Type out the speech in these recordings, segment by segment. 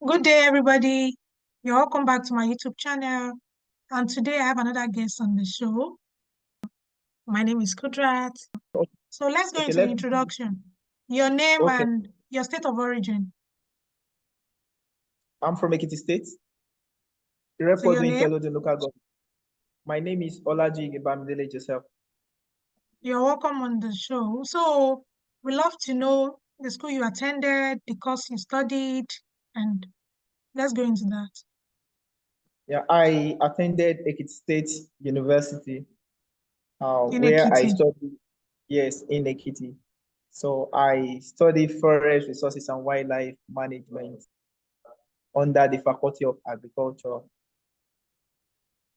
Good day, everybody. You're welcome back to my YouTube channel. And today I have another guest on the show. My name is Kudrat. So let's go Okay, into the let's. introduction. Your name Okay, and your state of origin. I'm from Ekiti State. The So your reporter in name, Telo, the local government. My name is Olaji Bamidele Joseph. you're welcome on the show. So we love to know the school you attended, the course you studied, and let's go into that. Yeah, I attended Ekiti State University, In where I Ekiti. studied, yes, in Ekiti. So I studied forest resources and wildlife management under the Faculty of Agriculture.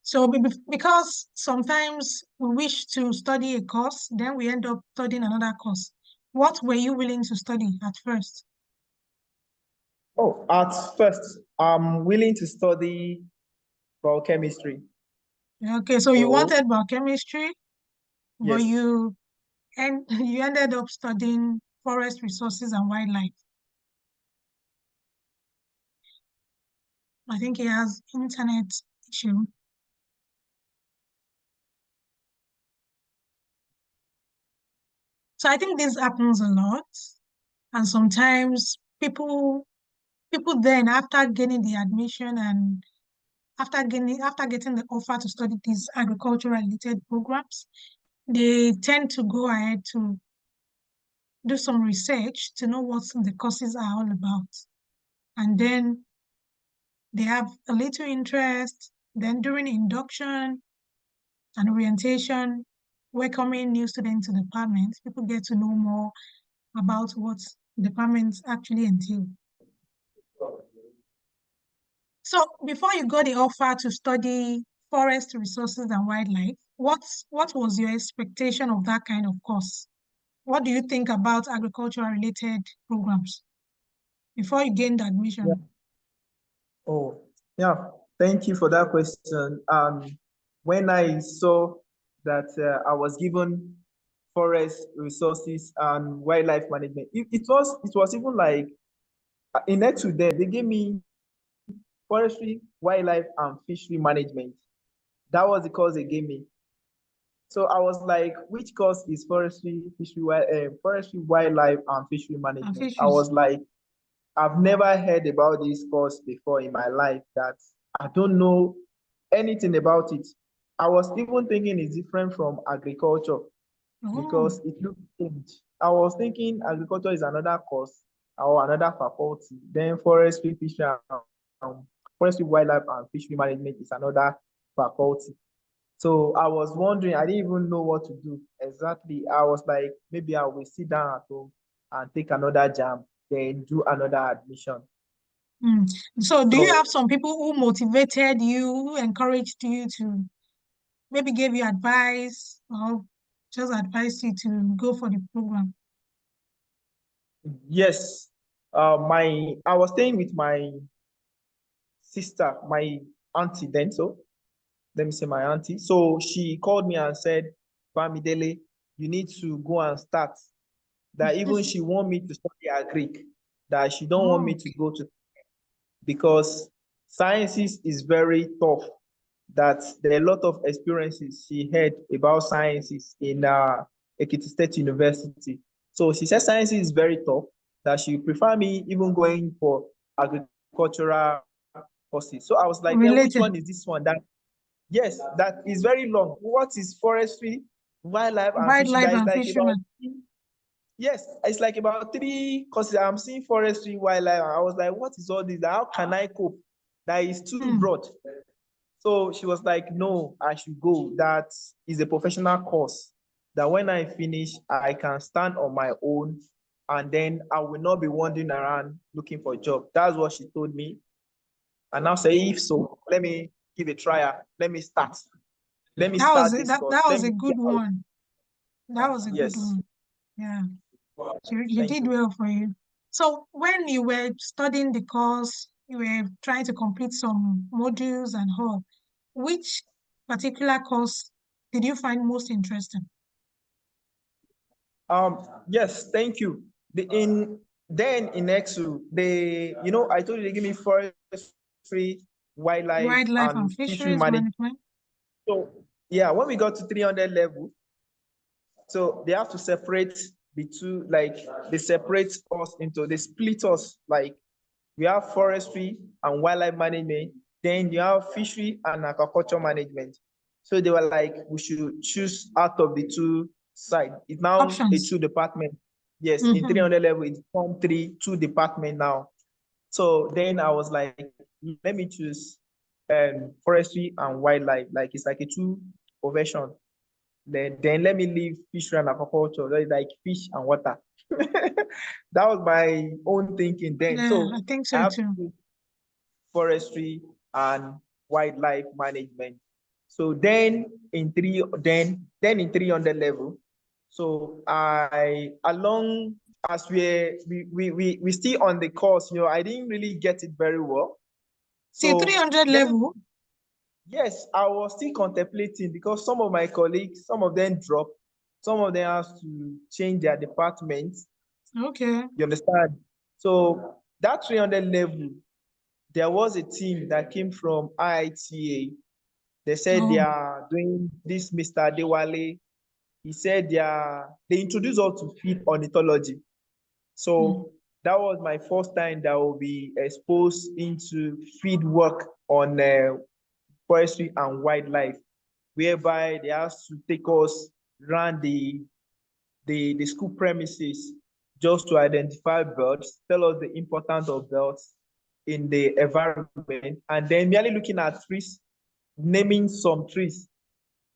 So because sometimes we wish to study a course, then we end up studying another course. What were you willing to study at first? Oh, at first, I'm willing to study biochemistry. Okay, so you So wanted biochemistry, but yes, you ended up studying forest resources and wildlife. I think he has internet issue. So I think this happens a lot. And sometimes people then after gaining the admission and after getting the offer to study these agricultural related programs, they tend to go ahead to do some research to know what the courses are all about. And then they have a little interest. Then during induction and orientation, welcoming new students to the department, people get to know more about what departments actually entail. So before you got the offer to study forest resources and wildlife, what was your expectation of that kind of course? What do you think about agricultural related programs before you gained yeah. admission? Oh, yeah. Thank you for that question. When I saw that I was given forest resources and wildlife management, it was even like in next to them, they gave me forestry, wildlife, and fishery management. That was the course they gave me. So I was like, which course is forestry, wildlife, and fishery And management? I fishes. was like, I've never heard about this course before in my life that I don't know anything about it. I was even thinking it's different from agriculture Oh, because it looked strange. I was thinking agriculture is another course or another faculty. Then forestry, wildlife, and fishery management is another faculty. So I was wondering, I didn't even know what to do exactly. I was like, maybe I will sit down at home and take another jam, then do another admission. mm. So do you So have some people who motivated you, who encouraged you to maybe give you advice or just advised you to go for the program? yes, I was staying with my sister, my auntie then. So let me say my auntie. So she called me and said, Bamidele, you need to go and start. That even she want me to study agric, that she don't want me Oh, to go to because sciences is very tough. That there are a lot of experiences she had about sciences in Ekiti State University. So she said sciences is very tough, that she prefer me even going for agricultural courses. So I was like, then which related. one is this one? That yes, that is very long. What is forestry, wildlife, and fishery? Wildlife That is and like about fishermen. yes, it's like about three courses. I'm seeing forestry, wildlife. I was like, what is all this? How can I cope? That is too Mm. broad. So she was like, no, I should go. That is a professional course. That when I finish, I can stand on my own and then I will not be wandering around looking for a job. That's what she told me. And I'll say, if so, let me give a trial. Let me start. Let me That was start it. this That course. was Let a me see good how. one. That was a good Yes. one. Yeah. You Thank did you. well for you. So when you were studying the course, you were trying to complete some modules and all, which particular course did you find most interesting? Yes, thank you. then in EXU, I told you they give me forestry, wildlife, Wildlife and and fishery fisheries management. management. So yeah, when we got to 300 level, so they have to separate the two, like they separate us into, they split us, like we have forestry and wildlife management, then you have fishery and aquaculture management. So they were like, we should choose out of the two sides. It's now a Options. two department. Yes, in Mm-hmm. 300 level, it's form two department now. So then I was like, let me choose forestry and wildlife. Like it's like a two profession. Then let me leave fishery and aquaculture, like fish and water. That was my own thinking then. Yeah, I So think I so have to too. do forestry and wildlife management. So then in 300 level, so I along as we still on the course, I didn't really get it very well. Till So 300 let me level. yes, I was still contemplating because some of my colleagues, some of them dropped, some of them have to change their department. Okay. You understand? So that 300 level, there was a team that came from IITA. They said they Oh. are doing this, Mr. Dewale. He said they introduced us to field ornithology. Mm. So that was my first time that I will be exposed into field work on forestry and wildlife, whereby they asked to take us around the school premises just to identify birds, tell us the importance of birds in the environment, and then merely looking at trees, naming some trees.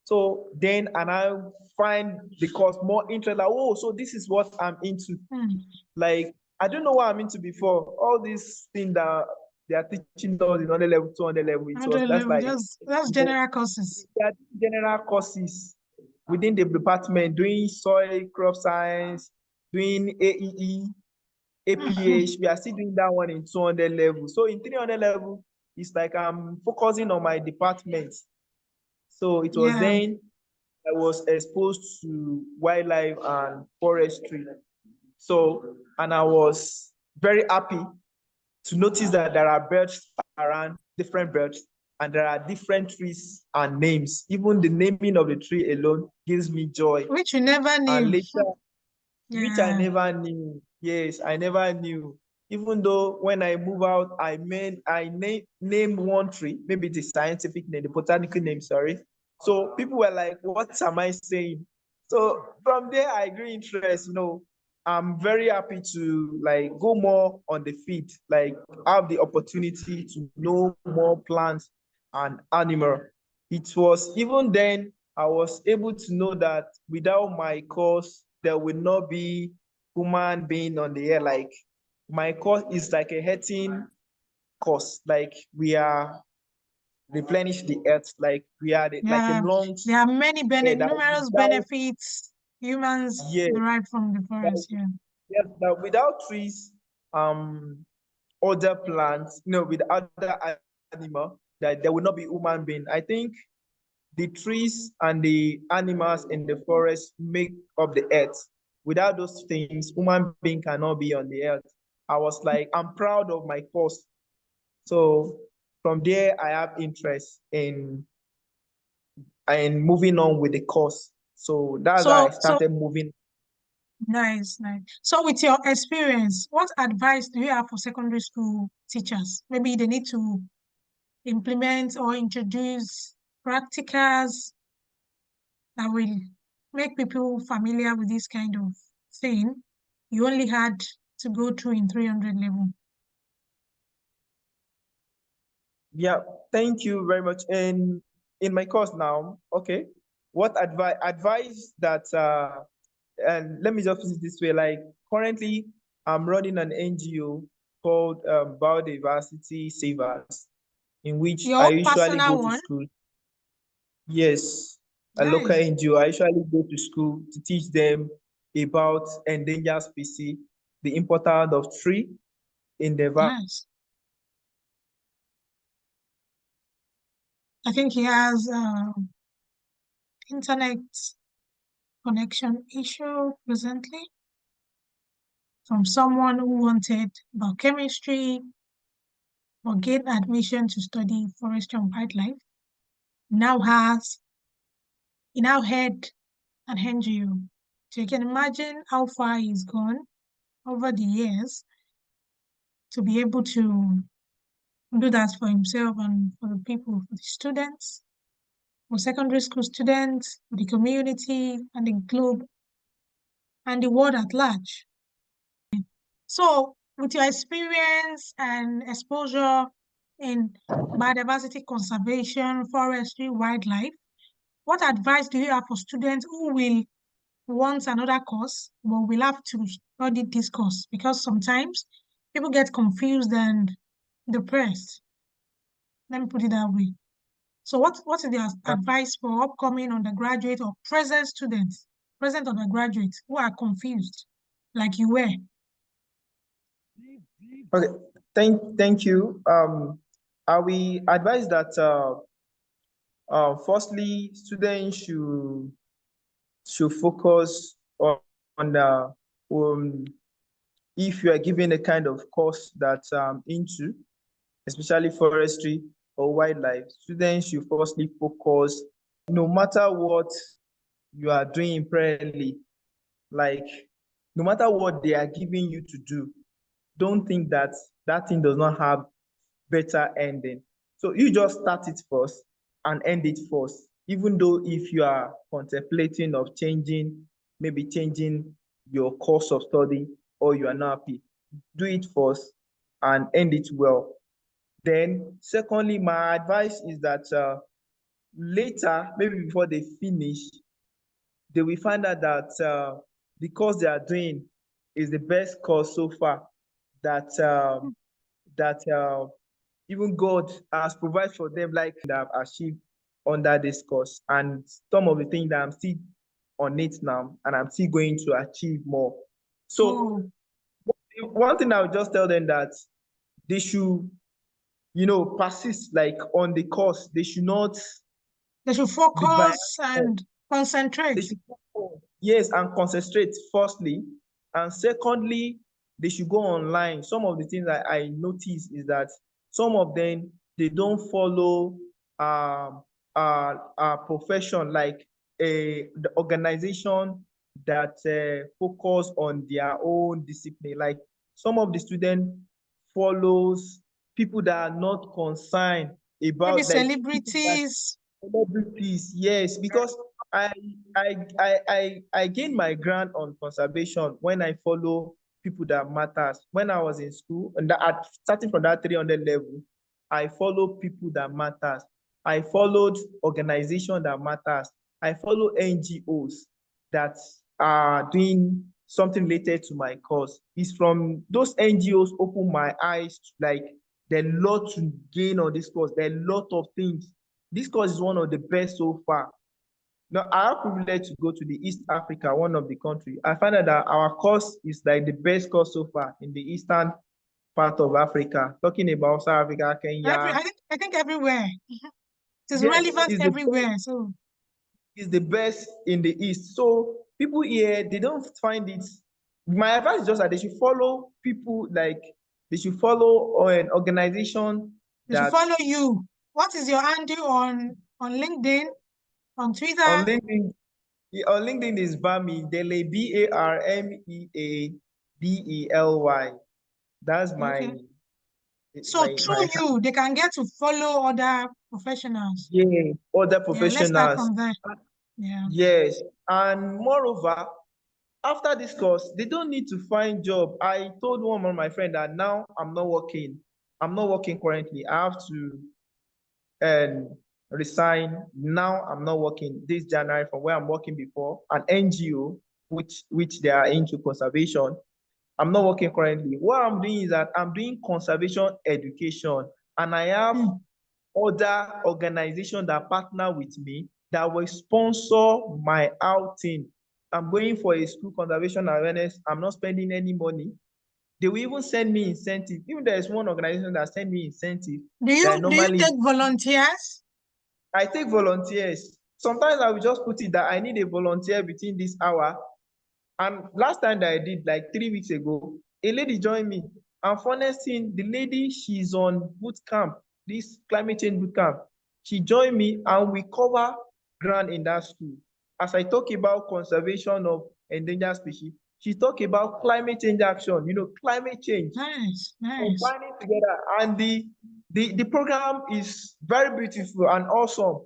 So then, and I find the course more interesting. Like, oh, so this is what I'm into. Mm. Like, I don't know what I'm into before. All these things that they are teaching us in 100 level, 200 level, it was 100 that's level. like, That's general courses. they are general courses within the department, doing soil, crop science, doing AEE, APH. We are still doing that one in 200 level. So in 300 level, it's like I'm focusing on my department. So it was Yeah. then I was exposed to wildlife and forestry. So, and I was very happy to notice that there are birds around, different birds, and there are different trees and names. Even the naming of the tree alone gives me joy. Which you never And knew. later, which I Yeah. never knew. Yes, I never knew. Even though when I move out, name one tree, maybe the scientific name, the botanical name, sorry. So people were like, what am I saying? So from there, I grew interest, I'm very happy to like go more on the field, like have the opportunity to know more plants and animal. It was even then I was able to know that without my course, there will not be human being on the air. Like my course is like a heating course. Like we are replenish the earth. Like we are like the Yeah. There lungs are many that numerous without benefits humans yes, derive from the that, forest. Yeah. yes, that without trees, other plants, with other animal, that there will not be human being. I think the trees and the animals in the forest make up the earth. Without those things, human being cannot be on the earth. I was like, I'm proud of my course. So from there, I have interest in moving on with the course. So that's how I So started moving. nice, nice. So with your experience, what advice do you have for secondary school teachers? Maybe they need to implement or introduce practicals that will make people familiar with this kind of thing you only had to go through in 300 level. Yeah, thank you very much. And in my course now, okay, what advice that and let me just put it this way, like currently I'm running an NGO called Biodiversity Savers, in which I Your usually go personal to one, school. Yes, a local nice, NGO. I usually go to school to teach them about endangered species, the importance of tree in the environment. nice. I think he has internet connection issue presently. from someone who wanted biochemistry or gained admission to study forestry and wildlife, now has, he now head an NGO. So you can imagine how far he's gone over the years to be able to do that for himself and for the people, for the students, for secondary school students, for the community and the globe and the world at large. So, with your experience and exposure in biodiversity conservation, forestry, wildlife, what advice do you have for students who will want another course but will have to study this course? Because sometimes people get confused and depressed. Let me put it that way. So, what is the advice for upcoming undergraduate or present students, present undergraduates who are confused, like you were? Okay, thank you. I will advise that firstly, students should focus on the if you are given a kind of course that into, especially forestry or wildlife, students should firstly focus, no matter what you are doing presently, like no matter what they are giving you to do, don't think that that thing does not have better ending. So you just start it first and end it first. Even though if you are contemplating of changing, maybe changing your course of study or you are not happy, do it first and end it well. Then, secondly, my advice is that later, maybe before they finish, they will find out that the course they are doing is the best course so far that even God has provided for them, like that I've achieved under this course, and some of the things that I'm still on it now, and I'm still going to achieve more. So Oh, one thing I would just tell them that they should, persist like on the course. They should not they should be biased. focus and They concentrate. should focus, yes, and concentrate firstly. And secondly, they should go online. Some of the things I notice is that some of them they don't follow a profession like the organization that focus on their own discipline. Like some of the students follows people that are not concerned Maybe about like people that celebrities. celebrities, yes, because I I gained my grant on conservation when I follow people that matters. When I was in school, and starting from that 300 level, I follow people that matters. I followed organization that matters. I follow NGOs that are doing something related to my cause. It's from those NGOs open my eyes to, like, there's a lot to gain on this course. There are a lot of things. This course is one of the best so far. Now, I have privilege to go to the East Africa, one of the country. I find out that our course is like the best course so far in the eastern part of Africa. Talking about South Africa, Kenya. I think everywhere. It is Yes, relevant everywhere. So is the best in the East. So people here, they don't find it. My advice is just that they should follow people like they should follow an organization they should that follow you. What is your handle on LinkedIn, on on Twitter? LinkedIn. On LinkedIn is Bami Dele, Barmebely. That's Okay. my So through my you, they can get to follow other professionals. yeah, other Yeah, let's start professionals. from there. Yeah. Yes, and moreover, after this course, they don't need to find job. I told one of my friend that now I'm not working. I'm not working currently. I have to resign. Now I'm not working this January from where I'm working before, an NGO, which they are into conservation. I'm not working currently. What I'm doing is that I'm doing conservation education, and I have Hmm. other organizations that partner with me that will sponsor my outing. I'm going for a school conservation awareness. I'm not spending any money. They will even send me incentive. Even there is one organization that send me incentive that Do you normally take volunteers? I take volunteers. Sometimes I will just put it that I need a volunteer between this hour And last time that I did, like 3 weeks ago, a lady joined me. And funniest thing, the lady, she's on boot camp, this climate change boot camp. She joined me and we cover ground in that school. As I talk about conservation of endangered species, she talk about climate change action, climate change, Nice, nice. combining together. And the program is very beautiful and awesome.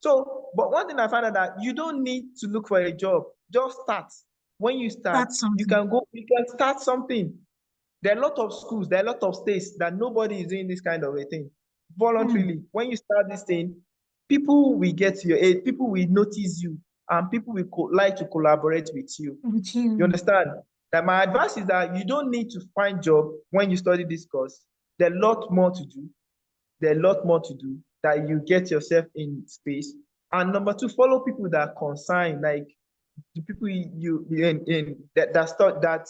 So, but one thing I found out that you don't need to look for a job. Just start. When you start, That's something. you can start something. There are a lot of schools, there are a lot of states that nobody is doing this kind of a thing Mm, voluntarily. When you start this thing, people will get to your aid, people will notice you, and people will like to collaborate with you. with You you. understand? That my advice is that you don't need to find job when you study this course. There are a lot more to do. There are a lot more to do that you get yourself in space. And number two, follow people that are concerned, like the people you in that start that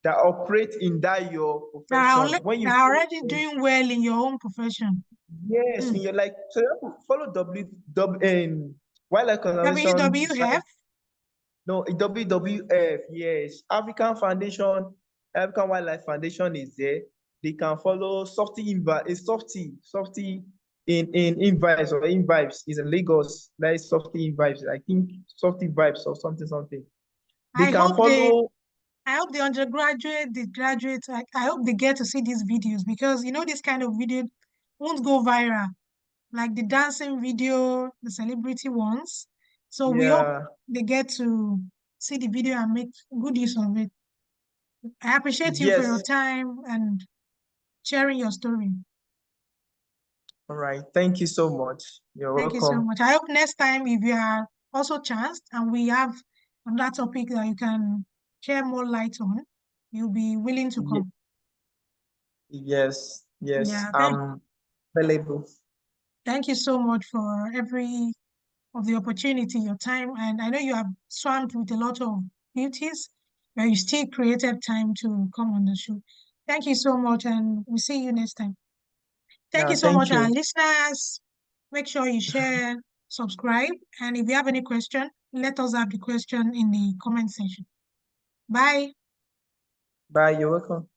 operate in that your profession. When you That are follow already them, doing well in your own profession. yes, Mm. in your like so you have to follow in wildlife conservation WWF. no, WWF, yes. African Wildlife Foundation is there. They can follow Softy in Invibes or Invibes is in Lagos. That is Softy Invibes. I think Softy Vibes or something. They I can hope they follow, I hope the undergraduate, the graduates, I hope they get to see these videos because this kind of video won't go viral, like the dancing video, the celebrity ones. So we hope yeah, they get to see the video and make good use of it. I appreciate you for your yes. time and sharing your story. All right. Thank you so much. You're Thank you so welcome. much. I hope next time, if you are also chanced and we have another topic that you can share more light on, you'll be willing to Ye- come. yes. Yeah, I'm available. thank you so much for every of the opportunity, your time, and I know you have swamped with a lot of duties, but you still created time to come on the show. Thank you so much, and we'll see you next time. Thank Yeah, you so much, thank our you. listeners. Make sure you share, subscribe, and if you have any question, let us have the question in the comment section. Bye. Bye. You're welcome.